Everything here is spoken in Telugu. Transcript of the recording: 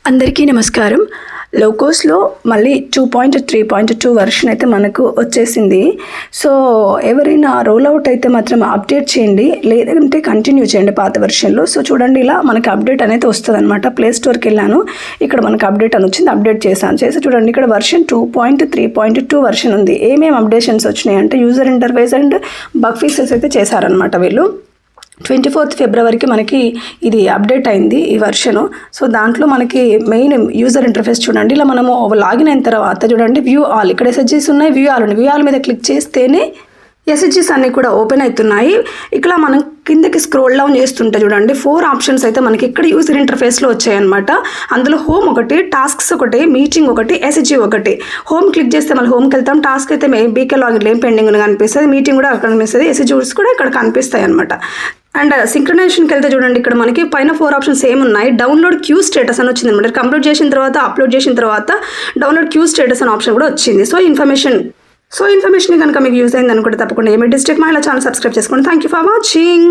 అందరికీ నమస్కారం. లోకోస్లో మళ్ళీ 2.3.2 వర్షన్ అయితే మనకు వచ్చేసింది. సో ఎవరైనా రోల్ అవుట్ అయితే మాత్రం అప్డేట్ చేయండి, లేదంటే కంటిన్యూ చేయండి పాత వెర్షన్లో. సో చూడండి, ఇలా మనకి అప్డేట్ అనేది వస్తుంది అనమాట. ప్లే స్టోర్కి వెళ్ళాను, ఇక్కడ మనకు అప్డేట్ అని వచ్చింది, అప్డేట్ చేసి చూడండి, ఇక్కడ వర్షన్ 2.3.2 వర్షన్ ఉంది. ఏమేమి అప్డేషన్స్ వచ్చినాయి అంటే user interface and bug fixes అయితే చేశారనమాట వీళ్ళు. 24th ఫిబ్రవరికి మనకి ఇది అప్డేట్ అయింది ఈ వర్షను. సో దాంట్లో మనకి మెయిన్ యూజర్ ఇంటర్ఫేస్ చూడండి, ఇలా మనము లాగిన్ అయిన తర్వాత చూడండి వ్యూ ఆల్, ఇక్కడ ఎస్హెచ్జీస్ ఉన్నాయి, వ్యూ ఆల్ ఉన్నాయి. వ్యూ ఆల్ మీద క్లిక్ చేస్తేనే ఎస్హెచ్జీస్ అన్నీ కూడా ఓపెన్ అవుతున్నాయి. ఇక్కడ మనం కిందకి స్క్రోల్ డౌన్ చేస్తుంటే చూడండి 4 ఆప్షన్స్ అయితే మనకి ఇక్కడ యూజర్ ఇంటర్ఫేస్లో వచ్చాయన్నమాట. అందులో హోమ్ ఒకటి, టాస్క్స్ ఒకటి, మీటింగ్ ఒకటి, ఎస్హెచ్జీ ఒకటి. హోమ్ క్లిక్ చేస్తే మళ్ళీ హోమ్కి వెళ్తాం, టాస్క్ అయితే బీకే లాగిన్ ఏం పెండింగ్ కనిపిస్తుంది, మీటింగ్ కూడా అక్కడ కనిపిస్తుంది, ఎస్హెచ్జీస్ కూడా ఇక్కడ కనిపిస్తాయి అనమాట. అండ్ సింక్రనైజేషన్కి వెళ్తే చూడండి, ఇక్కడ మనకి పైన 4 ఆప్షన్స్ ఏమి ఉన్నాయి. డౌన్లోడ్ క్యూ స్టేటస్ అని వచ్చింది అనమాట. కంప్లీట్ చేసిన తర్వాత అప్లోడ్ చేసిన తర్వాత డౌన్లోడ్ క్యూ స్టేటస్ అనే ఆప్షన్ కూడా వచ్చింది. సో ఇన్ఫర్మేషన్ కనుక మీకు యూజ్ అయింది అనుకుంటే తప్పకుండా ఏమి డిస్ట్రిక్ట్ మహిళా ఛానల్ సబ్స్క్రైబ్ చేసుకోండి. Thank you for watching.